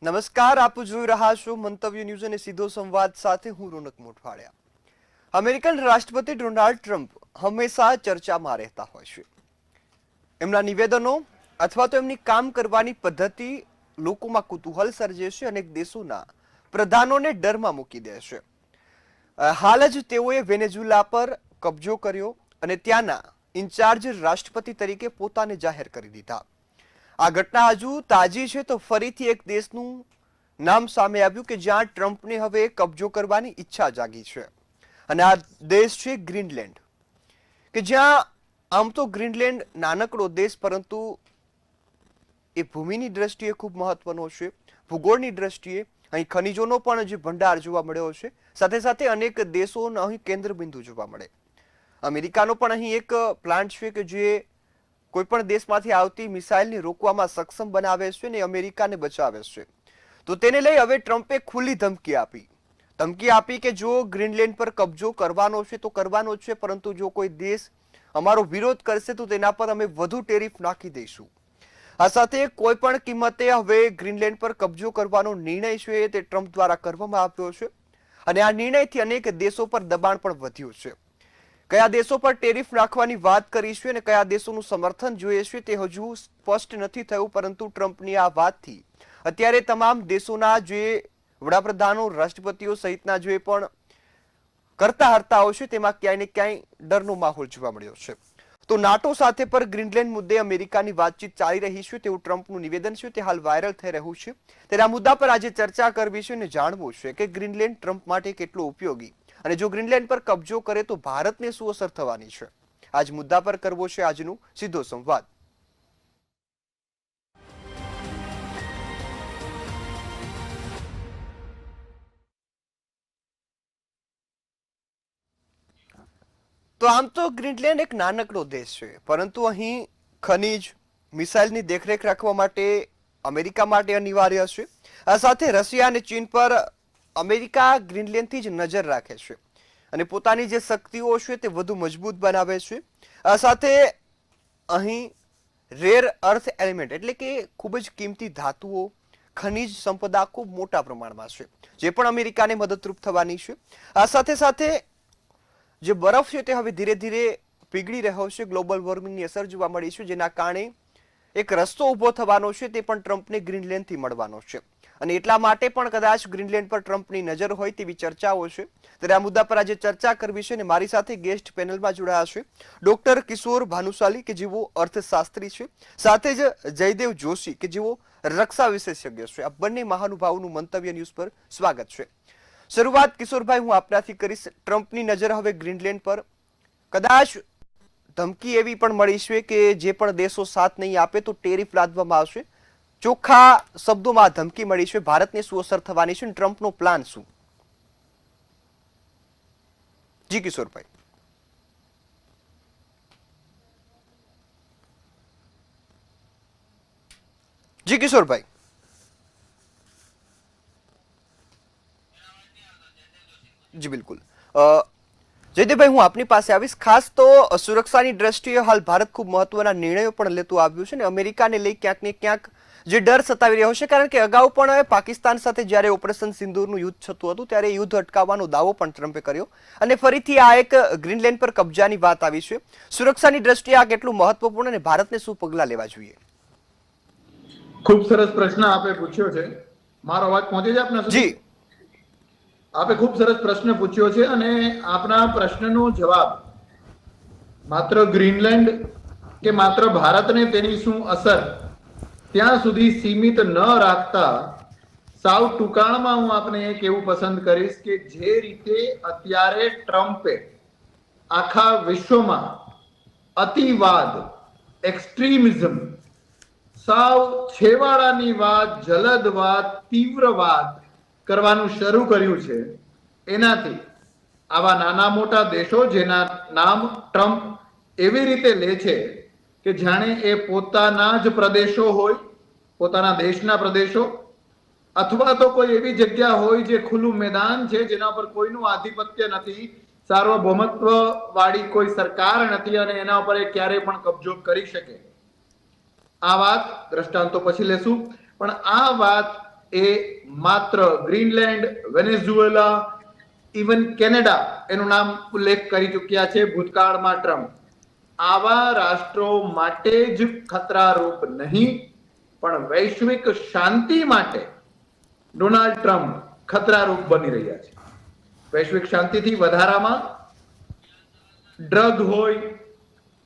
નમસ્કાર, આપ જોઈ રહ્યા છો મંતવ્ય ન્યૂઝ અને સીધો સંવાદ સાથે હું રોનક મોઢવાડિયા. અમેરિકન રાષ્ટ્રપતિ ડોનાલ્ડ ટ્રમ્પ હંમેશા ચર્ચામાં રહેતા હોય છે. એમના નિવેદનો અથવા તો એમની કામ કરવાની પદ્ધતિ લોકોમાં કુતૂહલ સર્જે છે. અનેક દેશોના પ્રધાનોને ડરમાં મૂકી દે છે. હાલ જ તેઓએ વેનેઝુએલા પર કબજો કર્યો અને ત્યાંના ઇન્ચાર્જ રાષ્ટ્રપતિ તરીકે પોતાને જાહેર કરી દીધા. આ ઘટના હજુ તાજી છે તો ફરીથી એક દેશનું નામ સામે આવ્યું કે જ્યાં ટ્રમ્પને હવે કબજો કરવાની ઈચ્છા જાગી છે. અને આ દેશ છે ગ્રીનલેન્ડ, કે જ્યાં આમ તો ગ્રીનલેન્ડ નાનકડો દેશ, પરંતુ એ ભૂમિની દ્રષ્ટિએ ખૂબ મહત્વનો છે. ભૂગોળની દ્રષ્ટિએ અહીં ખનિજોનો પણ જે ભંડાર જોવા મળ્યો છે, સાથે સાથે અનેક દેશોનો અહીં કેન્દ્રબિંદુ જોવા મળે. અમેરિકાનો પણ અહીં એક પ્લાન્ટ છે કે જે કોઈ પણ દેશમાંથી આવતી મિસાઇલને રોકવામાં સક્ષમ બનાવે છે અને અમેરિકાને બચાવે છે. તો તેને લઈ હવે ટ્રમ્પે ખુલ્લી ધમકી આપી કે જો ગ્રીનલેન્ડ પર કબજો કરવાનો છે તો કરવાનો છે, પરંતુ જો કોઈ દેશ અમારો વિરોધ કરશે તો તેના પર અમે વધુ ટેરિફ નાખી દઈશું. આ સાથે કોઈ પણ કિંમતે હવે ગ્રીનલેન્ડ પર કબજો કરવાનો નિર્ણય છે તે ટ્રમ્પ દ્વારા કરવામાં આવ્યો છે. અને આ નિર્ણયથી અનેક દેશો પર દબાણ પણ વધ્યું છે. કયા દેશો પર ટેરિફ નાખવાની વાત કરી છે અને કયા દેશોનું સમર્થન જોઈએ છે તે હજુ સ્પષ્ટ નથી થયું, પરંતુ ટ્રમ્પની આ વાતથી અત્યારે તમામ દેશોના જે વડાપ્રધાનો, રાષ્ટ્રપતિઓ સહિતના જે પણ કરતા હર્તાઓ છે તેમાં ક્યાંય ને ક્યાંય ડરનો માહોલ જોવા મળ્યો છે. તો નાટો સાથે પર ગ્રીનલેન્ડ મુદ્દે અમેરિકાની વાતચીત ચાલી રહી છે તેવું ટ્રમ્પનું નિવેદન છે તે હાલ વાયરલ થઈ રહ્યું છે. ત્યારે આ મુદ્દા પર આજે ચર્ચા કરવી છે અને જાણવું છે કે ગ્રીનલેન્ડ ટ્રમ્પ માટે કેટલો ઉપયોગી, અને જો ગ્રીનલેન્ડ પર કબજો કરે તો ભારતને શું અસર થવાની છે. આજ મુદ્દા પર કરવો છે આજનું સીધો સંવાદ. તો આમ તો ગ્રીનલેન્ડ એક નાનકડો દેશ છે, પરંતુ અહીં ખનીજ, મિસાઇલની દેખરેખ રાખવા માટે અમેરિકા માટે અનિવાર્ય છે. આ સાથે રશિયા અને ચીન પર અમેરિકા ગ્રીનલેન્ડથી જ નજર રાખે છે અને પોતાની જે શક્તિઓ છે તે વધુ મજબૂત બનાવે છે. આ સાથે અહીં રેર અર્થ એલિમેન્ટ એટલે કે ખૂબ જ કિંમતી ધાતુઓ, ખનીજ સંપદા ખૂબ મોટા પ્રમાણમાં છે, જે પણ અમેરિકાને મદદરૂપ થવાની છે. આ સાથે સાથે જે બરફ છે તે હવે ધીરે ધીરે પીગળી રહ્યો છે. ગ્લોબલ વોર્મિંગની અસર જોવા મળી છે, જેના કારણે એક રસ્તો ઊભો થવાનો છે તે પણ ટ્રમ્પને ગ્રીનલેન્ડથી મળવાનો છે. અને એટલા માટે પણ કદાચ ગ્રીનલેન્ડ પર ટ્રમ્પની નજર હોય તેવી ચર્ચાઓ છે. ત્યારે આ મુદ્દા પર આજે ચર્ચા કરવી છે અને મારી સાથે ગેસ્ટ પેનલમાં જોડાયા છે ડોક્ટર કિશોર ભાનુશાલી કે જેઓ અર્થશાસ્ત્રી છે, સાથે જ જયદેવ જોશી કે જેઓ રક્ષા વિશેષજ્ઞ છે. આ બંને મહાનુભાવોનું મંતવ્ય ન્યૂઝ પર સ્વાગત છે. શરૂઆત કિશોરભાઈ હું આપનાથી કરીશ. ટ્રમ્પની નજર હવે ગ્રીનલેન્ડ પર, કદાચ ધમકી એવી પણ મળી છે કે જે પણ દેશો સાથ નહીં આપે તો ટેરિફ લાદવામાં આવશે. ચોખ્ખા શબ્દોમાં ધમકી મળી છે. ભારતને શું અસર થવાની છે, ટ્રમ્પનો પ્લાન શું? જી કિશોરભાઈ. જી કિશોરભાઈ. જી બિલકુલ. જયદેવભાઈ હું આપની પાસે આવીશ. ખાસ તો સુરક્ષાની દ્રષ્ટિએ હાલ ભારત ખૂબ મહત્વના નિર્ણયો પણ લેતું આવ્યું છે અને અમેરિકાને લઈ ક્યાંક ને ક્યાંક જે ડર સતાવી રહ્યો છે, કારણ કે અગાઉ પણ પાકિસ્તાન સાથે જ્યારે ઓપરેશન સિંદૂરનું યુદ્ધ થતું હતું ત્યારે યુદ્ધ અટકાવવાનો દાવો પણ ટ્રમ્પે કર્યો અને ફરીથી આ એક ગ્રીનલેન્ડ પર કબજાની વાત આવી છે. સુરક્ષાની દ્રષ્ટિએ આ કેટલું મહત્વપૂર્ણ અને ભારતને શું પગલાં લેવા જોઈએ? ખૂબ સરસ પ્રશ્ન આપે પૂછ્યો છે. મારો અવાજ પહોંચે છે આપના સુધી? જી. આપે ખૂબ સરસ પ્રશ્ન પૂછ્યો છે અને આપના પ્રશ્નનો જવાબ માત્ર ગ્રીનલેન્ડ કે માત્ર ભારતને તેની શું અસર ત્યાં સુધી સીમિત ન રાખતા સાવ ટૂંકાણમાં હું આપને એક એવું પસંદ કરીશ કે જે રીતે અત્યારે ટ્રમ્પે આખા વિશ્વમાં અતિવાદ, એક્સ્ટ્રીમિઝમ, સાવ છેવાડાની વાત, જલદ વાત, તીવ્ર વાત કરવાનું શરૂ કર્યું છે, એનાથી આવા નાના મોટા દેશો જેના નામ ટ્રમ્પ એવી રીતે લે છે કે જાણે એ પોતાના જ પ્રદેશો હોય, પોતાના દેશના પ્રદેશો, અથવા તો કોઈ એવી જગ્યા હોય જે ખુલ્લું મેદાન છે જેના પર કોઈનું આધિપત્ય નથી, સાર્વભૌમત્વ વાળી કોઈ સરકાર નથી અને એના ઉપર એ ક્યારેય પણ કબજો કરી શકે. આ વાત દ્રષ્ટાંતો પછી લેશું, પણ આ વાત એ માત્ર ગ્રીનલેન્ડ, વેનેઝુએલા, ઇવન કેનેડા એનું નામ ઉલ્લેખ કરી ચૂક્યા છે ભૂતકાળમાં ટ્રમ્પ. આવા રાષ્ટ્રો માટે જ ખતરારૂપ નહીં, પણ વૈશ્વિક શાંતિ માટે ડોનાલ્ડ ટ્રમ્પ ખતરારૂપ બની રહ્યા છે. વૈશ્વિક શાંતિથી વધારામાં ડ્રગ હોય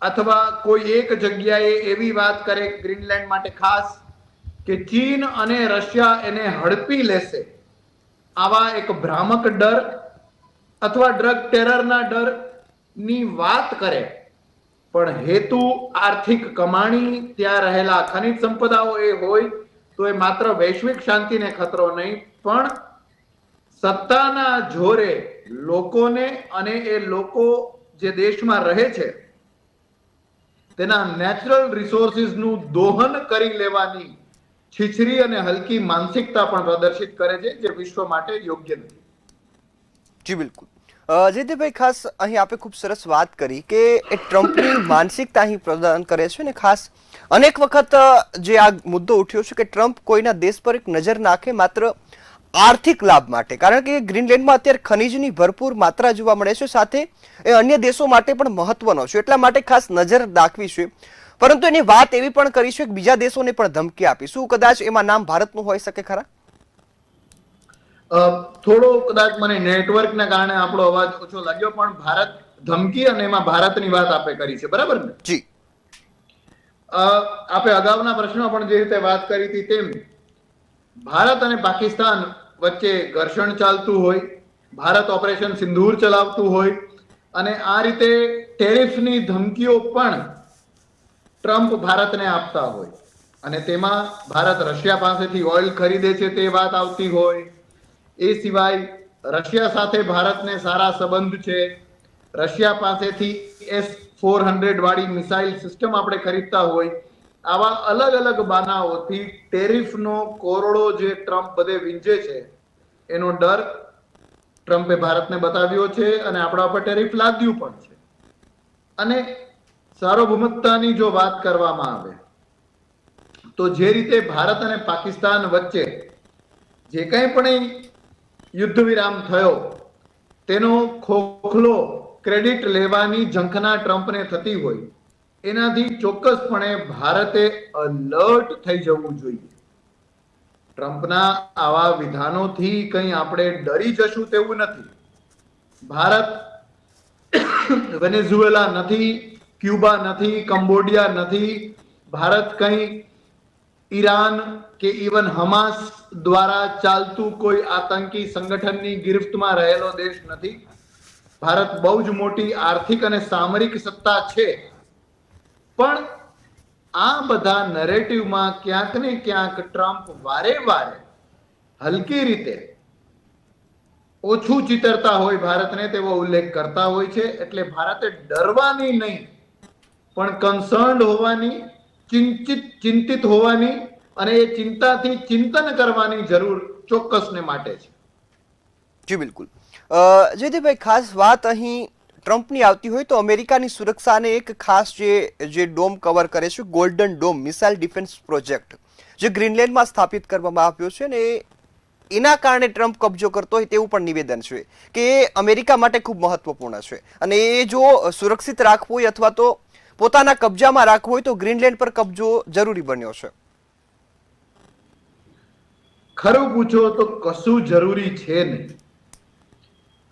અથવા કોઈ એક જગ્યાએ એવી વાત કરે ગ્રીનલેન્ડ માટે ખાસ કે ચીન અને રશિયા એને હડપી લેશે, આવા એક ભ્રામક ડર અથવા ડ્રગ ટેરરના ડરની વાત કરે, પણ હેતુ આર્થિક કમાણી, ત્યાં રહેલા ખનિજ સંપદાઓ એ હોય તો એ માત્ર વૈશ્વિક શાંતિને ખતરો નહીં, પણ સત્તાના જોરે લોકોને અને એ લોકો જે દેશમાં રહે છે તેના નેચરલ રિસોર્સિસનું દોહન કરી લેવાની છીછરી અને હલકી માનસિકતા પણ પ્રદર્શિત કરે છે, જે વિશ્વ માટે યોગ્ય નથી. જી બિલકુલ. જયદીપભાઈ, ખાસ અહીં આપે ખૂબ સરસ વાત કરી કે એ ટ્રમ્પની માનસિકતા અહીં પ્રદાન કરે છે ને ખાસ અનેક વખત જે આ મુદ્દો ઉઠ્યો છે કે ટ્રમ્પ કોઈના દેશ પર એક નજર નાખે માત્ર આર્થિક લાભ માટે, કારણ કે ગ્રીનલેન્ડમાં અત્યારે ખનીજની ભરપૂર માત્રા જોવા મળે છે, સાથે એ અન્ય દેશો માટે પણ મહત્વનો છે, એટલા માટે ખાસ નજર દાખવી છે. પરંતુ એની વાત એવી પણ કરી છે કે બીજા દેશોને પણ ધમકી આપી. શું કદાચ એમાં નામ ભારતનું હોઈ શકે ખરા? થોડો કદાચ મને નેટવર્કના કારણે આપણો અવાજ ઓછો લાગ્યો, પણ ભારત ધમકી અને એમાં ભારતની વાત આપે કરી છે, બરાબર ને? જી. આપે અગાઉના પ્રશ્નમાં પણ જે રીતે વાત કરી હતી તેમ ભારત અને પાકિસ્તાન વચ્ચે ઘર્ષણ ચાલતું હોય, ભારત ઓપરેશન સિંદૂર ચલાવતું હોય અને આ રીતે ટેરિફની ધમકીઓ પણ ટ્રમ્પ ભારતને આપતા હોય અને તેમાં ભારત રશિયા પાસેથી ઓઇલ ખરીદે છે તે વાત આવતી હોય. એ સિવાય રશિયા સાથે ભારતને સારા સંબંધ છે, રશિયા પાસેથી S-400 વાળી મિસાઇલ સિસ્ટમ આપણે ખરીદતા હોય. આવા અલગ અલગ બાનાઓથી ટેરિફનો કોરડો જે ટ્રમ્પ બધે વીંજે છે એનો ડર ટ્રમ્પે ભારતને બતાવ્યો છે અને આપણા પર ટેરિફ લાદ્યું પણ છે. અને સાર્વભૌમત્વની જો વાત કરવામાં આવે તો જે રીતે ભારત અને પાકિસ્તાન વચ્ચે જે કંઈ પણ યુદ્ધ વિરામ થયો તેનો ખોખલો ક્રેડિટ લેવાની ઝંખના ટ્રમ્પને થતી હોય, એનાથી ચોક્કસપણે ભારતે અલર્ટ થઈ જવું જોઈએ. ટ્રમ્પના આવા વિધાનોથી કંઈ આપણે ડરી જશું તેવું નથી. ભારત વેનેઝુએલા નથી, ક્યુબા નથી, કંબોડિયા નથી. ભારત કંઈ ઈરાન કે ઇવન હમાસ દ્વારા ચાલતું કોઈ આતંકી સંગઠનની ગિરફ્તમાં રહેલો દેશ નથી. ભારત બહુ જ મોટી આર્થિક અને સામરિક સત્તા છે, પણ આ બધા નરેટિવમાં ક્યાંક ને ક્યાંક ટ્રમ્પ વારે વારે હલકી રીતે ઓછું ચિતરતા હોય ભારતને તેવો ઉલ્લેખ કરતા હોય છે. એટલે ભારતે ડરવાની નહીં, પણ કન્સર્ન્ડ હોવાની, ચિંતિત હોવાની અને એ ચિંતાથી ચિંતન કરવાની જરૂર ચોક્કસને માટે છે. જી બિલકુલ. જયદીપભાઈ, ખાસ વાત અહીં ટ્રમ્પની આવતી હોય તો અમેરિકાની સુરક્ષાને એક ખાસ જે ડોમ કવર કરે છે, golden dome missile defence project, જે ગ્રીનલેન્ડમાં સ્થાપિત કરવામાં આવ્યો છે ને એના કારણે ટ્રમ્પ કબજો કરતો હોય તેવું પણ નિવેદન છે કે એ અમેરિકા માટે ખૂબ મહત્વપૂર્ણ છે અને એ જો સુરક્ષિત રાખવું હોય અથવા તો પોતાના કબજામાં રાખવું હોય તો ગ્રીનલેન્ડ પર કબજો જરૂરી બન્યો છે. ખરું પૂછો તો કશું જરૂરી છે નહીં.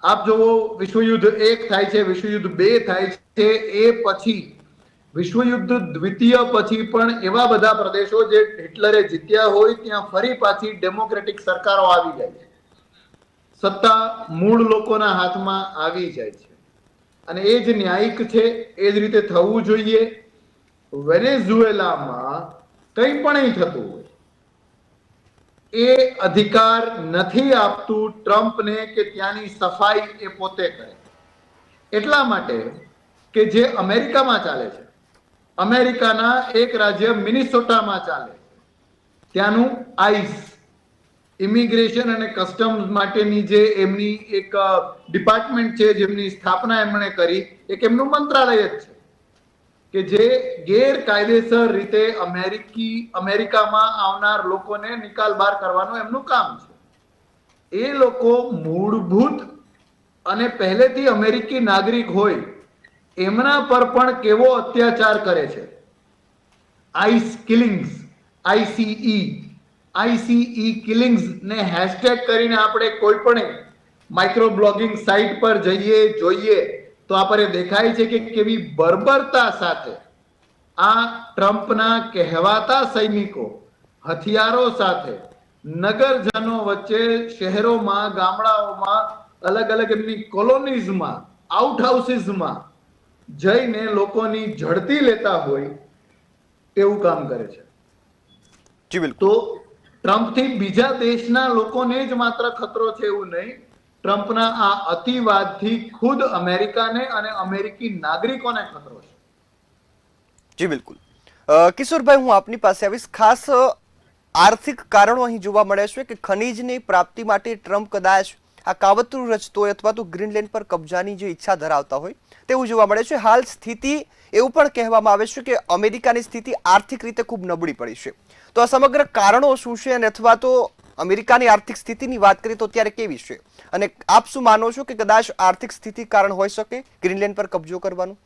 આપ જોવો, વિશ્વયુદ્ધ 1 થાય છે, વિશ્વયુદ્ધ 2 થાય છે, એ પછી વિશ્વયુદ્ધ દ્વિતીય પછી પણ એવા બધા પ્રદેશો જે હિટલરે જીત્યા હોય ત્યાં ફરી પાછી ડેમોક્રેટિક સરકારો આવી જાય છે, સત્તા મૂળ લોકોના હાથમાં આવી જાય છે અને એ જ ન્યાયિક છે, એ જ રીતે થવું જોઈએ. વેનેઝુએલામાં કંઈ પણ થતું હોય એ અધિકાર નથી આપતું ટ્રમ્પને કે ત્યાંની સફાઈ એ પોતે કરે. એટલા માટે કે જે અમેરિકામાં ચાલે છે, અમેરિકાના એક રાજ્ય મિનેસોટામાં ચાલે છે, ત્યાંનું આઈસ ઇમિગ્રેશન અને કસ્ટમ્સ માટેની જે એમની એક ડિપાર્ટમેન્ટ છે જેમની સ્થાપના એમણે કરી, એક એમનું મંત્રાલય જ છે. કે જે ગેરકાયદેસર રીતે અમેરિકામાં આવનાર લોકોને નિકાલ બહાર કરવાનું એમનું કામ છે. એ લોકો મૂળભૂત અને પહેલેથી અમેરિકી નાગરિક હોય એમના પર પણ કેવો અત્યાચાર કરે છે. આઈસ કિલિંગ્સ, આઈસીઈ કિલિંગ્સ ને હેશટેગ કરીને આપણે કોઈ પણ માઇક્રો બ્લોગિંગ સાઇટ પર જોઈએ તો આપણે દેખાય છે કે કેવી બર્બરતા સાથે આ ટ્રમ્પના કહેવાતા સૈનિકો હથિયારો સાથે નગરજનો વચ્ચે, શહેરોમાં, ગામડાઓમાં, અલગ અલગ એમની કોલોનીઝમાં, આઉટ હાઉસીસમાં જઈને લોકોની ઝડપી લેતા હોય એવું કામ કરે છે. જી બિલકુલ. તો ટ્રમ્પથી બીજા દેશના લોકોને જ માત્ર ખતરો છે એવું નહીં, ટ્રમ્પના આ અતિવાદથી ખુદ અમેરિકાને અને અમેરિકી નાગરિકોને ખતરો છે. જી બિલકુલ. કિશોરભાઈ, હું આપની પાસે આવીશ. ખાસ આર્થિક કારણો અહીં જોવા મળે છે કે ખનીજની પ્રાપ્તિ માટે ટ્રમ્પ કદાચ આ કાવતરું રચતો હોય અથવા તો ગ્રીનલેન્ડ પર કબજાની જે ઈચ્છા ધરાવતા હોય તેવું જોવા મળે છે. હાલ સ્થિતિ એવું પણ કહેવામાં આવે છે કે અમેરિકાની સ્થિતિ આર્થિક રીતે ખૂબ નબળી પડી છે. તો આ સમગ્ર કારણો શું છે અને અથવા તો અમેરિકાની આર્થિક સ્થિતિની વાત કરીએ તો ત્યારે કેવી છે, અને આપ શું માનો છો કે કદાચ આર્થિક સ્થિતિ કારણ હોઈ શકે ગ્રીનલેન્ડ પર કબજો કરવાનું?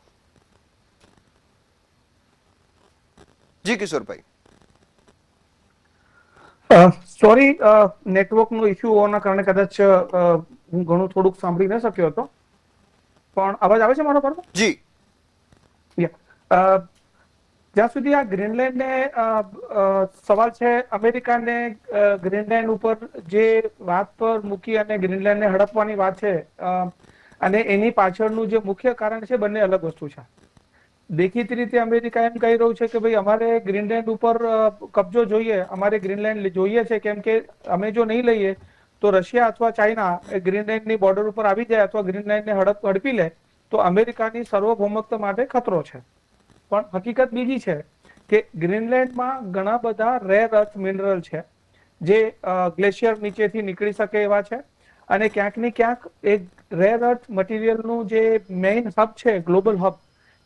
જી કિશોરભાઈ. સોરી, નેટવર્કનો ઇસ્યુ હોવાના કારણે કદાચ હું ઘણું થોડુંક સાંભળી ન શક્યો હતો, પણ અવાજ આવે છે મારો બરાબર? જી. જ્યાં સુધી આ ગ્રીનલેન્ડને સવાલ છે, અમેરિકાને ગ્રીનલેન્ડ ઉપર જે વાત પર મૂકી અને ગ્રીનલેન્ડને હડપવાની વાત છે, અને એની પાછળનું જે મુખ્ય કારણ છે, બંને અલગ વસ્તુ છે. દેખીતી રીતે અમેરિકા એમ કહી રહ્યું છે કે ભાઈ અમારે ગ્રીનલેન્ડ ઉપર કબજો જોઈએ, અમારે ગ્રીનલેન્ડ જોઈએ છે, કેમ કે અમે જો નહીં લઈએ તો રશિયા અથવા ચાઇના ગ્રીનલેન્ડની બોર્ડર ઉપર આવી જાય અથવા ગ્રીનલેન્ડને હડપી લે તો અમેરિકાની સાર્વભૌમત્વ માટે ખતરો છે. પણ હકીકત બીજી છે કે ગ્રીનલેન્ડમાં ઘણા બધા રેર અર્થ મિનરલ છે જે ગ્લેશિયર નીચેથી નીકળી શકે એવા છે, અને ક્યાંક ને ક્યાંક એ રેર અર્થ મટીરિયલનું જે મેઇન હબ છે, ગ્લોબલ હબ,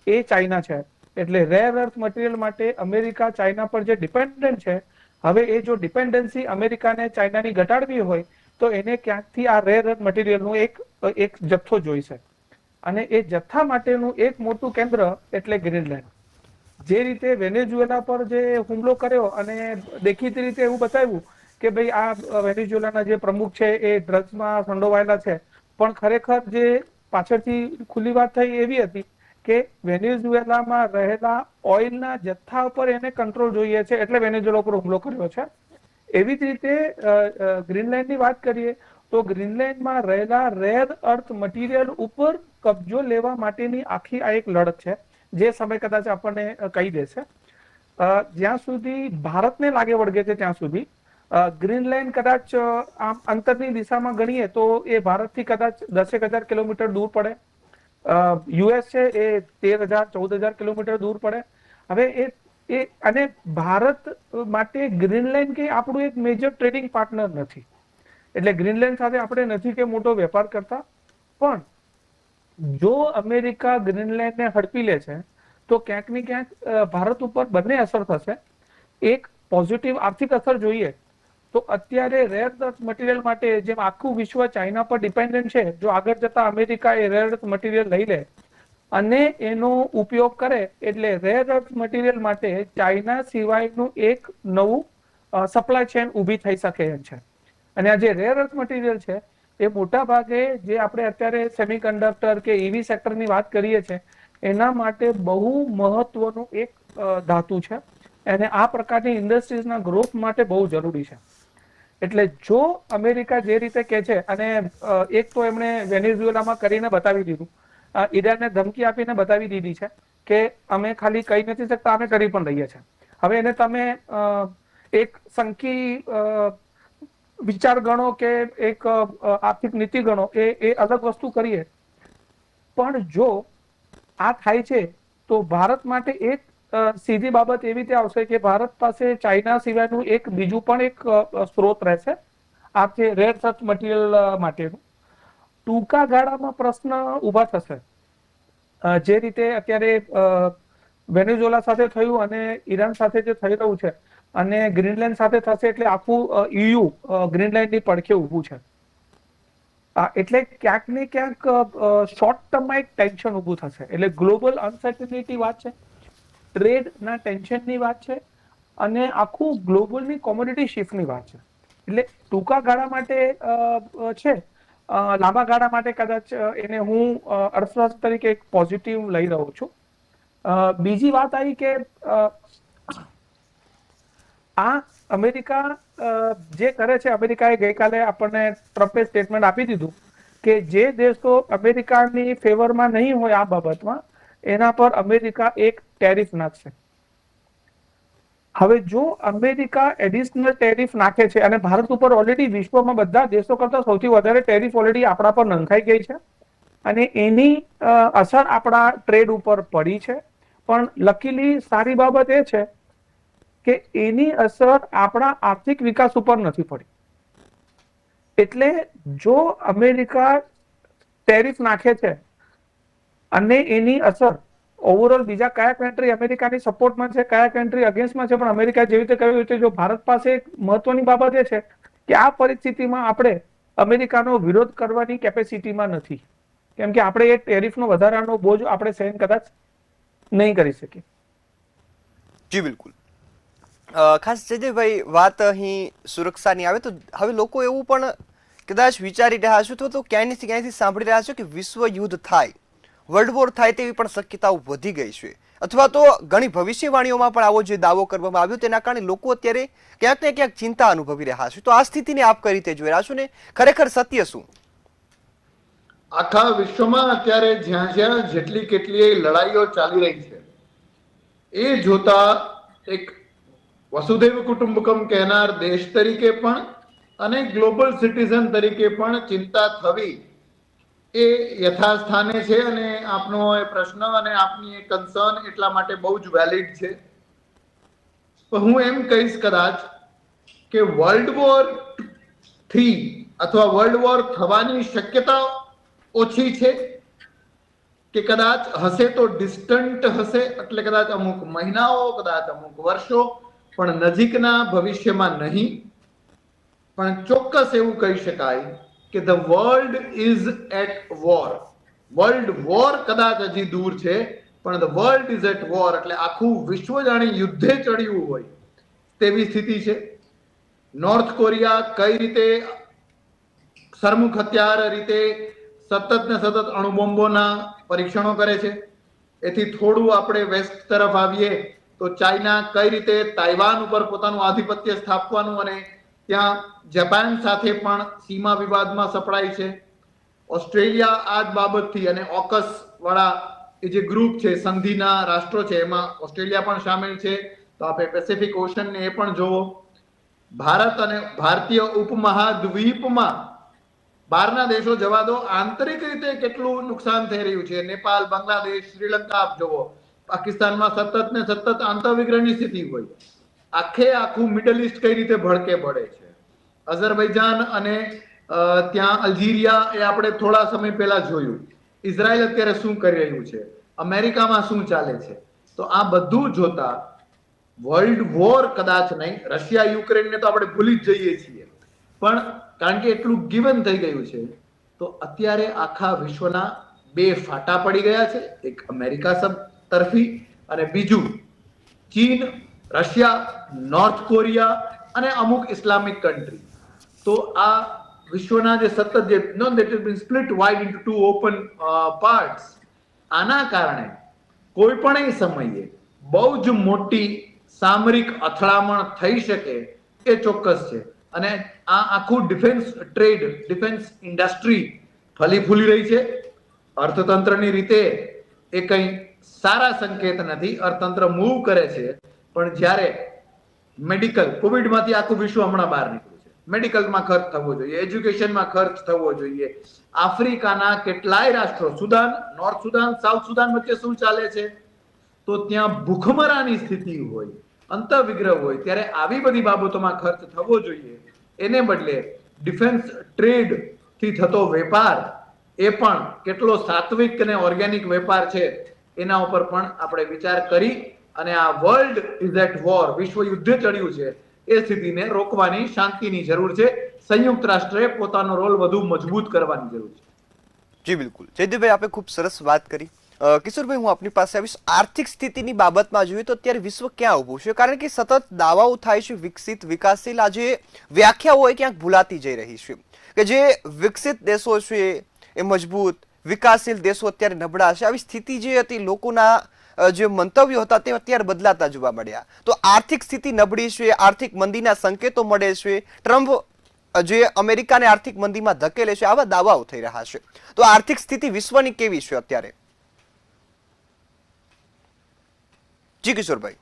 એ ચાઇના છે. એટલે રેર અર્થ મટીરિયલ માટે અમેરિકા ચાઇના પર જે ડિપેન્ડન્ટ છે, હવે એ જો ડિપેન્ડન્સી અમેરિકાને ચાઇનાની ઘટાડવી હોય તો એને ક્યાંકથી આ રેર અર્થ મટીરિયલનું એક જથ્થો જોઈશે, અને એ જથ્થા માટેનું એક મોટું કેન્દ્ર એટલે ગ્રીનલેન્ડ. જે રીતે વેનેઝુએલા પર જે હુમલો કર્યો અને દેખીતી રીતે એવું બતાવ્યું કે ભાઈ આ વેનેઝુએલાના જે પ્રમુખ છે એ ડ્રગ્સમાં સંડોવાયેલા છે, પણ ખરેખર જે પાછળથી ખુલ્લી વાત થઈ એવી હતી કે વેનેઝુએલામાં રહેલા ઓઇલના જથ્થા ઉપર એને કંટ્રોલ જોઈએ છે, એટલે વેનેઝુએલા ઉપર હુમલો કર્યો છે. એવી જ રીતે ગ્રીનલેન્ડની વાત કરીએ તો ગ્રીનલેન્ડમાં રહેલા રેર અર્થ મટીરિયલ ઉપર કબજો લેવા માટેની આખી આ એક લડત છે, જે સમય કદાચ આપણને કહી દેશે. જ્યાં સુધી ભારતને લાગે વળગે છે ત્યાં સુધી ગ્રીનલેન્ડ કદાચ આમ અંતરની દિશામાં ગણીએ તો એ ભારતથી કદાચ 10,000 કિલોમીટર દૂર પડે. યુએસ છે એ 13,000-14,000 કિલોમીટર દૂર પડે. હવે એ અને ભારત માટે ગ્રીનલેન્ડ કે આપણું એક મેજર ટ્રેડિંગ પાર્ટનર નથી, એટલે ગ્રીનલેન્ડ સાથે આપણે નથી કે મોટો વેપાર કરતા. પણ જો અમેરિકા ગ્રીનલેન્ડને હડપી લે છે તો ક્યાંક ને ક્યાંક ભારત ઉપર બંને અસર થશે. એક પોઝિટિવ આર્થિક અસર જોઈએ તો અત્યારે રેર અર્થ મટીરિયલ માટે જેમ આખું વિશ્વ ચાઇના પર ડિપેન્ડન્ટ છે, જો આગળ જતા અમેરિકા એ રેર અર્થ મટીરિયલ લઈ લે અને એનો ઉપયોગ કરે એટલે રેર અર્થ મટીરિયલ માટે ચાઇના સિવાયનું એક નવું સપ્લાય ચેન ઊભી થઈ શકે એમ છે. અને આ જે રેર અર્થ મટીરિયલ છે એ મોટા ભાગે જે આપણે અત્યારે સેમિકન્ડક્ટર કે ઈવી સેક્ટરની વાત કરીએ છીએ એના માટે બહુ મહત્વનું એક ધાતુ છે, અને આ પ્રકારની ઇન્ડસ્ટ્રીઝના ગ્રોથ માટે બહુ જરૂરી છે. એટલે જો અમેરિકા જે રીતે કહે છે, અને એક તો એમણે વેનેઝુએલામાં કરીને બતાવી દીધું, ઈરાનને ધમકી આપીને બતાવી દીધી છે કે અમે ખાલી કહી નથી શકતા, અમે કરી પણ રહીએ છીએ. હવે એને તમે એક સંકી વિચાર ગણો કે એક આર્થિક નીતિ ગણો, એ અલગ વસ્તુ કરીએ, પણ જો આ થાય છે તો ભારત માટે એક સીધી બાબત એવી રીતે આવશે કે ભારત પાસે ચાઇના સિવાયનું એક બીજું પણ એક સ્ત્રોત રહેશે આ જે રેર અર્થ મટીરિયલ માટેનું. ટૂંકા ગાળામાં પ્રશ્ન ઊભા થશે, જે રીતે અત્યારે વેનેઝુએલા સાથે થયું અને ઈરાન સાથે જે થઈ રહ્યું છે અને ગ્રીનલેન્ડ સાથે થશે એટલે આખું EU ગ્રીનલેન્ડની પડખે ઊભું છે. એટલે ક્યાંક ને ક્યાંક શોર્ટ ટર્મમાં એક ટેન્શન ઊભું થશે. એટલે ગ્લોબલ અનસર્ટનિટી વાત છે, ટ્રેડના ટેન્શનની વાત છે અને આખું ગ્લોબલની કોમોડિટી શિફ્ટની વાત છે. એટલે ટૂંકા ગાળા માટે છે, લાંબા ગાળા માટે કદાચ એને હું અર્થશાસ્ત્ર તરીકે એક પોઝિટિવ લઈ રહ્યો છું. બીજી વાત આવી કે આ અમેરિકા જે કરે છે, અમેરિકાએ ગઈકાલે આપણને ટ્રમ્પે સ્ટેટમેન્ટ આપી દીધું કે જે દેશો અમેરિકાની ફેવરમાં નહીં હોય આ બાબતમાં એના પર અમેરિકા એક ટેરિફ નાખશે. હવે જો અમેરિકા એડિશનલ ટેરિફ નાખે છે અને ભારત ઉપર ઓલરેડી વિશ્વમાં બધા દેશો કરતા સૌથી વધારે ટેરિફ ઓલરેડી આપણા પર નંખાઈ ગઈ છે અને એની અસર આપણા ટ્રેડ ઉપર પડી છે. પણ લકીલી સારી બાબત એ છે કે એની અસર આપણા આર્થિક વિકાસ ઉપર નથી પડી. એટલે જો અમેરિકા ટેરિફ નાખે છે અને એની અસર ઓવરઓલ બીજા કયા કન્ટ્રી અમેરિકાની સપોર્ટમાં છે, કયા કન્ટ્રી અગેન્સ્ટમાં છે, પણ અમેરિકા જેવી રીતે કહ્યું છે, જો ભારત પાસે એક મહત્વની બાબત એ છે કે આ પરિસ્થિતિમાં આપણે અમેરિકાનો વિરોધ કરવાની કેપેસિટીમાં નથી, કેમ કે આપણે એ ટેરિફનો વધારાનો બોજ આપણે સહન કદાચ નહીં કરી શકીએ. જી બિલકુલ. ખાસ જયદેવભાઈ, વાત અહીં સુરક્ષાની આવે તો હવે લોકો એવું પણ કદાચ વિચારી રહ્યા છો તો ક્યાંયથી સાંભળી રહ્યા છો કે વિશ્વ યુદ્ધ થાય, વર્લ્ડ વોર થાય તેવી પણ શક્યતાઓ વધી ગઈ છે, અથવા તો ઘણી ભવિષ્યવાણીઓમાં પણ આવો જે દાવો કરવામાં આવ્યો તેના કારણે લોકો અત્યારે ક્યાંક ને ક્યાંક ચિંતા અનુભવી રહ્યા છે. તો આ સ્થિતિને આપ કઈ રીતે જોઈ રહ્યા છો ને ખરેખર સત્ય શું? આખા વિશ્વમાં અત્યારે જ્યાં જ્યાં જેટલી કેટલી લડાઈઓ ચાલી રહી છે એ જોતા એક વસુધૈવ કુટુંબકમ કહેનાર દેશ તરીકે પણ અને ગ્લોબલ સિટીઝન તરીકે પણ ચિંતા થવી એ યથાસ્થાને છે અને આપનો એ પ્રશ્ન અને આપની એ કન્સર્ન એટલા માટે બહુ જ વેલિડ છે. હું એમ કહીશ કદાચ કે વર્લ્ડ વોર 3 અથવા વર્લ્ડ વોર થવાની શક્યતા ઓછી છે કે કદાચ હશે તો ડિસ્ટન્ટ હશે, એટલે કદાચ અમુક મહિનાઓ, કદાચ અમુક વર્ષો, પણ નજીકના ભવિષ્યમાં નહીં. પણ ચોક્કસ એવું કહી શકાય કે the world is at war. World war કદાચ હજી દૂર છે પણ the world is at war એટલે આખું વિશ્વ જાણે યુદ્ધે ચડ્યું હોય તેવી સ્થિતિ છે. નોર્થ કોરિયા કઈ રીતે સરમુખ હથિયાર રીતે સતત ને સતત અણુબોમ્બોના પરીક્ષણો કરે છે. એથી થોડું આપણે વેસ્ટ તરફ આવીએ તો ચાઇના કઈ રીતે તાઇવાન ઉપર પોતાનું આધિપત્ય સ્થાપવાનું અને ત્યાં જાપાન સાથે પણ સીમા વિવાદમાં સપડાય છે. ઓસ્ટ્રેલિયા આ જ બાબતથી અને ઓકસ વાળા એ જે ગ્રુપ છે, સંધિના રાષ્ટ્રો છે, એમાં ઓસ્ટ્રેલિયા પણ સામેલ છે. તો આપણે પેસિફિક ઓશન ને એ પણ જોવો. ભારત અને ભારતીય ઉપમહાદ્વીપમાં બહારના દેશો જવા દો, આંતરિક રીતે કેટલું નુકસાન થઈ રહ્યું છે. નેપાળ, બાંગ્લાદેશ, શ્રીલંકા આપ જોવો. પાકિસ્તાનમાં સતત ને સતત આંતરવિગ્રહની સ્થિતિ હોય. આખું મિડલ ઈસ્ટ કઈ રીતે ભડકે પડે છે. અઝરબૈજાન અને ત્યાં અલ્જીરિયા એ આપણે થોડા સમય પહેલા જોયું. ઇઝરાયલ અત્યારે શું કરી રહ્યું છે, અમેરિકામાં શું ચાલે છે. તો આ બધું જોતા વર્લ્ડ વોર કદાચ નહીં, રશિયા યુક્રેનને તો આપણે ભૂલી જ જઈએ છીએ, પણ કારણ કે એટલું ગિવન થઈ ગયું છે તો અત્યારે આખા વિશ્વના બે ફાટા પડી ગયા છે. એક અમેરિકા તરફી અને બીજું ચીન, રશિયા, નોર્થ કોરિયા અને અમુક ઇસ્લામિક કન્ટ્રી. તો આ વિશ્વના જે સતત જે know that is been split wide into two open parts, આના કારણે કોઈ પણ સમયે બહુ જ મોટી સામરિક અથડામણ થઈ શકે એ ચોક્કસ છે. અને આ આખું defence trade, defence industry Fali ફૂલી રહી છે. અર્થતંત્રની રીતે એ કંઈ સારા સંકેત નથી. અર્થતંત્ર મૂવ કરે છે પણ જ્યારે મેડિકલ, કોવિડમાંથી આખું વિશ્વ હમણાં બહાર નીકળ્યું છે. મેડિકલમાં ખર્ચ થવો જોઈએ, એજ્યુકેશનમાં ખર્ચ થવો જોઈએ. આફ્રિકાના કેટલાય રાષ્ટ્રો, Sudan, north Sudan, south Sudan વચ્ચે શું ચાલે છે, તો ત્યાં ભૂખમરાની સ્થિતિ હોય, અંતઃવિગ્રહ હોય, ત્યારે આવી બધી બાબતોમાં ખર્ચ થવો જોઈએ. એને બદલે ડિફેન્સ ટ્રેડ થી થતો વેપાર એ પણ કેટલો સાત્વિક અને ઓર્ગેનિક વેપાર છે એના ઉપર પણ આપણે વિચાર કરી અને આ વર્લ્ડ ઇઝ એટ વોર, વિશ્વ યુદ્ધ ચડ્યું છે, એ સ્થિતિને રોકવાની શાંતિની જરૂર છે. સંયુક્ત રાષ્ટ્રે પોતાનો રોલ વધુ મજબૂત કરવાની જરૂર છે. જી બિલકુલ, જયદીપભાઈ આપે ખૂબ સરસ વાત કરી. કિશોરભાઈ, હું આપની પાસે આવીશ. આર્થિક સ્થિતિની બાબતમાં જોઈએ તો અત્યારે વિશ્વ ક્યાં ઊભું છે? કારણ કે સતત દાવાઓ થાય છે વિકસિત વિકાસશીલ, આજે વ્યાખ્યાઓ હોય ક્યાંક ભૂલાતી જઈ રહી છે કે જે વિકસિત દેશો છે એ મજબૂત, વિકાસશીલ દેશો અત્યારે નબળા છે. આવી સ્થિતિ જે હતી, લોકોના જે મંતવ્યો હતા તે અત્યારે બદલાતા જોવા મળ્યા. તો આર્થિક સ્થિતિ નબળી છે, આર્થિક મંદીના સંકેતો મળે છે, ટ્રમ્પ જે અમેરિકાને આર્થિક મંદીમાં ધકેલે છે, આવા દાવાઓ થઈ રહ્યા છે. તો આર્થિક સ્થિતિ વિશ્વની કેવી છે અત્યારે? જી કિશોરભાઈ.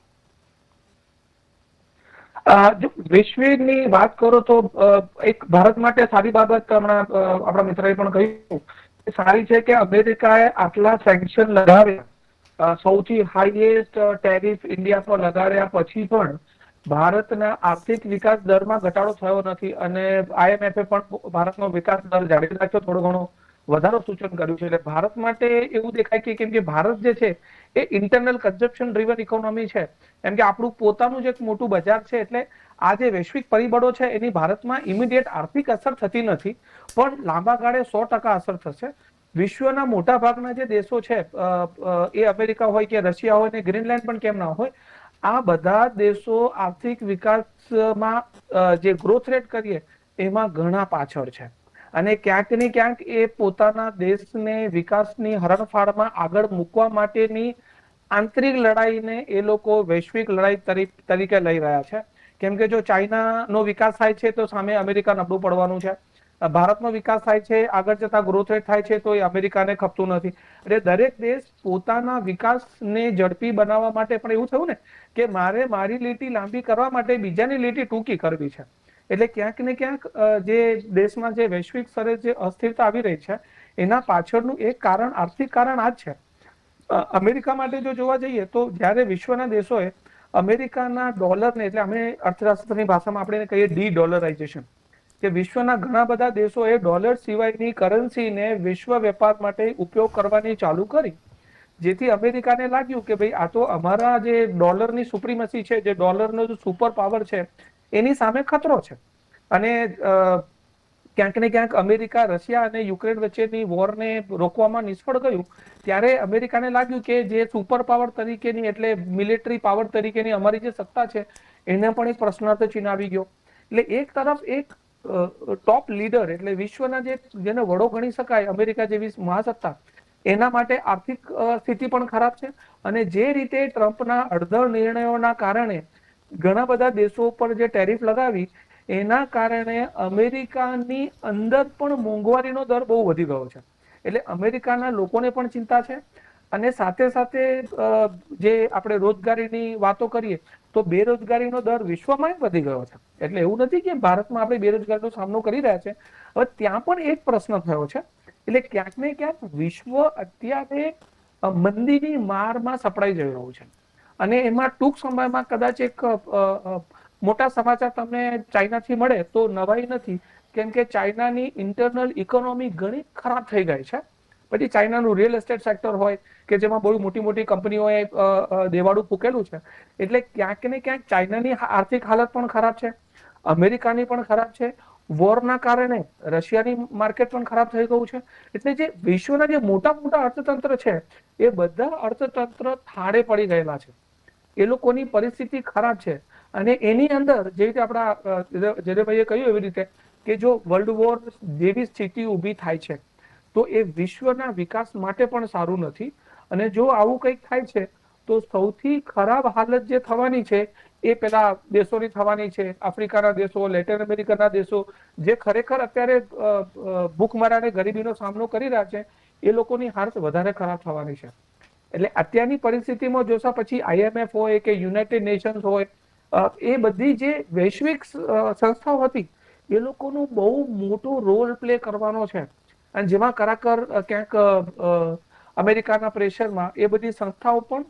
વૈશ્વિકની વાત કરો તો એક ભારત માટે સારી બાબત હમણાં આપણા મિત્રએ પણ કહ્યું સારી છે કે અમેરિકાએ આટલા સેન્કશન લગાવ્યા, સૌથી હાઈએસ્ટ ટેરિફ ઇન્ડિયા પર લગાડ્યા પછી પણ ભારતના આર્થિક વિકાસ દરમાં ઘટાડો થયો નથી અને IMF પણ ભારતનો વિકાસ દર જાળવી રાખ્યો, થોડો ઘણો વધારો સૂચન કર્યું છે. એટલે ભારત માટે એવું દેખાય કે કેમ કે ભારત જે છે એ ઇન્ટરનલ કન્ઝમ્પશન ડ્રીવન ઇકોનોમી છે, એમ કે આપણું પોતાનું જ એક મોટું બજાર છે. એટલે આ જે વૈશ્વિક પરિબળો છે એની ભારતમાં ઇમિડિયેટ આર્થિક અસર થતી નથી, પણ લાંબા ગાળે 100% અસર થશે. વિશ્વના મોટા ભાગના જે દેશો છે, એ અમેરિકા હોય કે રશિયા હોય ને ગ્રીનલેન્ડ પણ કેમ ના હોય, આ બધા દેશો આર્થિક વિકાસમાં જે ગ્રોથ રેટ કરીએ એમાં ઘણા પાછળ છે અને ક્યાંક ને ક્યાંક એ પોતાના દેશને વિકાસની હરણફાળમાં આગળ મૂકવા માટેની આંતરિક લડાઈને એ લોકો વૈશ્વિક લડાઈ તરીકે લઈ રહ્યા છે. કેમ કે જો ચાઇનાનો વિકાસ થાય છે તો સામે અમેરિકા નબળું પડવાનું છે, ભારતનો વિકાસ થાય છે, આગળ જતા ગ્રોથ રેટ થાય છે તો એ અમેરિકાને ખપતું નથી. એટલે દરેક દેશ પોતાના વિકાસને ઝડપી બનાવવા માટે પણ એવું થયું ને કે મારે મારી લીટી લાંબી કરવા માટે બીજાની લીટી ટૂંકી કરવી છે. એટલે ક્યાંક ને ક્યાંક જે દેશમાં જે વૈશ્વિક સ્તરે જે અસ્થિરતા આવી રહી છે એના પાછળનું એક કારણ, આર્થિક કારણ આ જ છે. અમેરિકા માટે જો જોવા જઈએ તો જ્યારે વિશ્વના દેશોએ અમેરિકાના ડોલરને, એટલે અમે અર્થશાસ્ત્રની ભાષામાં આપણે કહીએ ડી-ડોલરાઇઝેશન, કે વિશ્વના ઘણા બધા દેશોએ ડોલર સિવાયની કરન્સીને વિશ્વ વેપાર માટે ઉપયોગ કરવાની ચાલુ કરી, જેથી અમેરિકાને લાગ્યું કે ભાઈ આ તો અમારા જે ડોલરની સુપ્રીમસી છે, જે ડોલરનો જે સુપર પાવર છે એની સામે ખતરો છે. અને ક્યાંક ને ક્યાંક અમેરિકા રશિયા અને યુક્રેન વચ્ચેની વોરને રોકવામાં નિષ્ફળ ગયું ત્યારે અમેરિકાને લાગ્યું કે જે સુપર પાવર તરીકેની, એટલે મિલિટરી પાવર તરીકેની અમારી જે સત્તા છે એને પણ એક પ્રશ્નાર્થ ચિહ્ન આવી ગયો. એટલે એક તરફ એક ટોપ લીડર, એટલે વિશ્વના જેને વડો ગણી શકાય અમેરિકા જેવી મહાસત્તા, એના માટે આર્થિક સ્થિતિ પણ ખરાબ છે. અને જે રીતે ટ્રમ્પના અડધર નિર્ણયોના કારણે ઘણા બધા દેશો પર જે ટેરિફ લગાવી એના કારણે અમેરિકાની અંદર પણ મોંઘવારીનો દર બહુ વધી ગયો છે. એટલે અમેરિકાના લોકોને પણ ચિંતા છે અને સાથે સાથે જે આપણે રોજગારીની વાતો કરીએ તો બેરોજગારીનો દર વિશ્વમાં વધી ગયો છે. એટલે એવું નથી કે ભારતમાં આપણે બેરોજગારીનો સામનો કરી રહ્યા છે, હવે ત્યાં પણ એક પ્રશ્ન થયો છે. એટલે ક્યાંક ને ક્યાંક વિશ્વ અત્યારે મંદીની મારમાં સપડાઈ જઈ રહ્યું છે અને એમાં ટૂંક સમયમાં કદાચ એક મોટા સમાચાર તમને ચાઇનાથી મળે તો નવાઈ નથી, કેમ કે ચાઇનાની ઇન્ટરનલ ઇકોનોમી ઘણી ખરાબ થઈ ગઈ છે. પછી ચાઇનાનું રિયલ એસ્ટેટ સેક્ટર હોય કે જેમાં બહુ મોટી મોટી કંપનીઓએ દેવાળું ફૂકેલું છે. એટલે ક્યાંક ને ક્યાંક ચાઇનાની આર્થિક હાલત પણ ખરાબ છે, અમેરિકાની પણ ખરાબ છે, વોરના કારણે રશિયાની માર્કેટ પણ ખરાબ થઈ ગયું છે. એટલે જે વિશ્વના જે મોટા મોટા અર્થતંત્ર છે એ બધા અર્થતંત્ર થાળે પડી ગયેલા છે, એ લોકોની પરિસ્થિતિ ખરાબ છે. અને એની અંદર જે રીતે આપણા જયદેવભાઈએ કહ્યું એવી રીતે કે જો વર્લ્ડ વોર જેવી સ્થિતિ ઊભી થાય છે તો એ વિશ્વના વિકાસ માટે પણ સારું નથી. અને જો આવું કંઈક થાય છે તો સૌથી ખરાબ હાલત જે થવાની છે એ પેલા દેશોની થવાની છે, આફ્રિકાના દેશો, લેટિન અમેરિકાના દેશો જે ખરેખર અત્યારે ભૂખમરાને ગરીબીનો સામનો કરી રહ્યા છે એ લોકોની હાલત વધારે ખરાબ થવાની છે. એટલે અત્યારની પરિસ્થિતિમાં જોશા પછી IMF હોય કે યુનાઇટેડ નેશન્સ હોય, એ બધી જે વૈશ્વિક સંસ્થાઓ હતી એ લોકોનું બહુ મોટો રોલ પ્લે કરવાનો છે. અને જેમાં ખરેખર ક્યાંક અમેરિકાના પ્રેશરમાં એ બધી સંસ્થાઓ પણ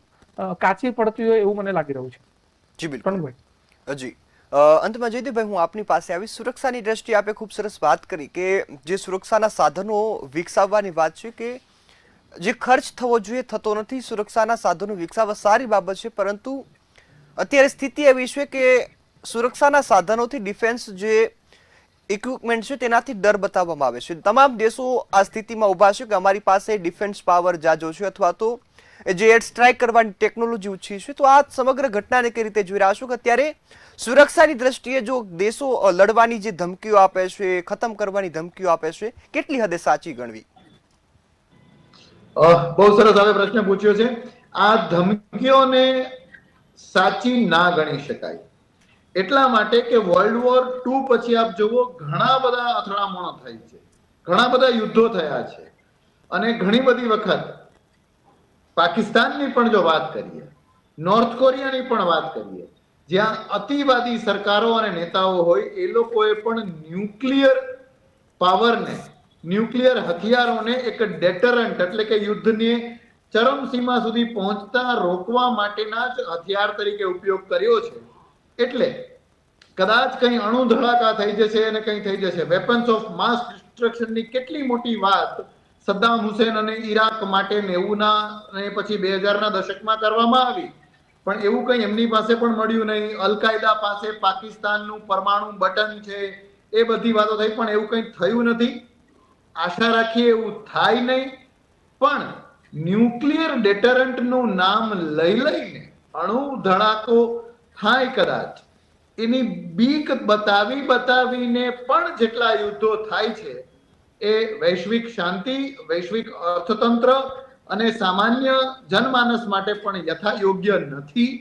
કાચી પડતી હોય એવું મને લાગી રહ્યું છે. જી બિલકુલ. જી અંતમાં જયદીપભાઈ હું આપની પાસે આવી, સુરક્ષાની દ્રષ્ટિએ આપે ખૂબ સરસ વાત કરી કે જે સુરક્ષાના સાધનો વિકસાવવાની વાત છે કે જે ખર્ચ થવો જોઈએ થતો નથી. સુરક્ષાના સાધનો વિકસાવવા સારી બાબત છે, પરંતુ અત્યારે સ્થિતિ એવી છે કે સુરક્ષાના સાધનોથી ડિફેન્સ જે ઇક્વિપમેન્ટ છે તેનાથી ડર બતાવવામાં આવે છે. તમામ દેશો આ સ્થિતિમાં ઊભા છે કે અમારી પાસે ડિફેન્સ પાવર જાજો છે અથવા તો જે એર સ્ટ્રાઇક કરવાની ટેકનોલોજી ઓછી છે. તો આ સમગ્ર ઘટનાને કઈ રીતે જોઈ રહ્યા છો કે અત્યારે સુરક્ષાની દ્રષ્ટિએ જો દેશો લડવાની જે ધમકીઓ આપે છે, ખતમ કરવાની ધમકીઓ આપે છે, કેટલી હદે સાચી ગણવી? બહુ સરસ હવે પ્રશ્ન પૂછ્યો છે. આ ધમકીઓને સાચી ના ગણી શકાય, એટલા માટે કે વર્લ્ડ વોર 2 પછી આપ જુઓ ઘણા બધા અથડામણો થઈ છે, ઘણા બધા યુદ્ધો થયા છે, અને ઘણી બધી વખત પાકિસ્તાનની પણ જો વાત કરીએ, નોર્થ કોરિયાની પણ વાત કરીએ, જ્યાં અતિવાદી સરકારો અને નેતાઓ હોય એ લોકોએ પણ ન્યુક્લિયર પાવરને, ન્યુક્લિયર હથિયારોને એક ડેટરન્ટ એટલે કે યુદ્ધની ચરમસીમા સુધી પહોંચતા રોકવા માટેના જ હથિયાર તરીકે ઉપયોગ કર્યો છે. એટલે કદાચ કંઈ અણુ ધડાકા થઈ જશે અને કંઈ થઈ જશે, વેપન્સ ઓફ માસ ડિસ્ટ્રક્શનની કેટલી મોટી વાત સદ્દામ હુસેન અને ઈરાક માટે 90ના અને પછી 2000ના દશકમાં કરવામાં આવી, પણ એવું કંઈ એમની પાસે પણ મળ્યું નહીં. અલ કાયદા પાસે પાકિસ્તાનનું પરમાણુ બટન છે, એ બધી વાતો થઈ, પણ એવું કંઈ થયું નથી. આશા રાખીએ એવું થાય નહીં. પણ ન્યુક્લિયર ડેટરન્ટનું નામ લઈ લઈને અણુ ધડાકો થાય કદાચ, એની બીક બતાવીને પણ જેટલા યુદ્ધો થાય છે એ વૈશ્વિક શાંતિ, વૈશ્વિક અર્થતંત્ર અને સામાન્ય જનમાનસ માટે પણ યથા યોગ્ય નથી.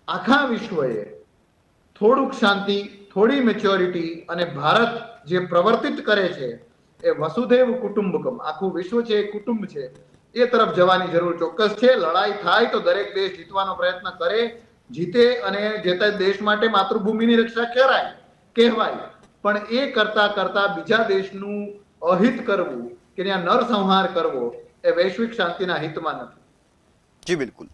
આખા વિશ્વએ થોડુંક શાંતિ, થોડી મેચ્યોરિટી, અને ભારત જે પ્રવર્તિત કરે છે એ વસુધૈવ કુટુંબકમ, આખું વિશ્વ છે એ કુટુંબ છે, એ તરફ જવાની જરૂર ચોક્કસ છે. લડાઈ થાય તો દરેક દેશ જીતવાનો પ્રયત્ન કરે, જીતે, અને જે તે દેશ માટે માતૃભૂમિની રક્ષા કહેવાય, પણ એ કરતા બીજા દેશનું અહિત કરવું કે ત્યાં નરસંહાર કરવો એ વૈશ્વિક શાંતિના હિતમાં નથી. જી બિલકુલ.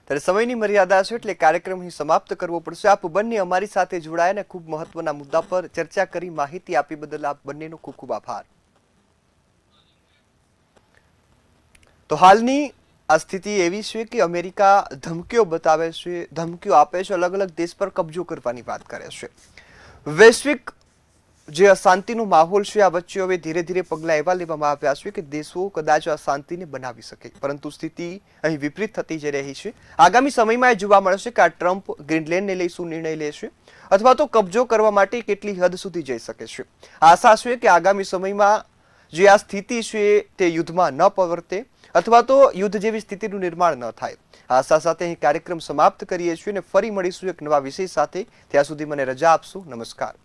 ત્યારે સમયની મર્યાદા છે એટલે કાર્યક્રમ અહીં સમાપ્ત કરવો પડશે. આપ બંને અમારી સાથે જોડાયા અને ખૂબ મહત્વના મુદ્દા પર ચર્ચા કરી, માહિતી આપી બદલ આપ બંનેનો ખૂબ ખૂબ આભાર. તો હાલની આ સ્થિતિ એવી છે કે અમેરિકા ધમકીઓ બતાવે છે, ધમકીઓ આપે છે, અલગ અલગ દેશ પર કબજો કરવાની વાત કરે છે. વૈશ્વિક જે અશાંતિનો માહોલ છે આ વચ્ચે હવે ધીરે ધીરે પગલાં એવા લેવામાં આવ્યા છે કે દેશો કદાચ આ શાંતિને બનાવી શકે, પરંતુ સ્થિતિ અહીં વિપરીત થતી જઈ રહી છે. આગામી સમયમાં એ જોવા મળશે કે આ ટ્રમ્પ ગ્રીનલેન્ડને લઈ શું નિર્ણય લેશે અથવા તો કબજો કરવા માટે કેટલી હદ સુધી જઈ શકે છે. આશા છે કે આગામી સમયમાં જે આ સ્થિતિ છે તે યુદ્ધમાં ન પવર્તે અથવા તો યુદ્ધ જેવી સ્થિતિનું નિર્માણ ન થાય. આશા સાથે અહીં કાર્યક્રમ સમાપ્ત કરીએ છીએ અને ફરી મળીશું એક નવા વિષય સાથે. ત્યાં સુધી મને રજા આપશો. નમસ્કાર.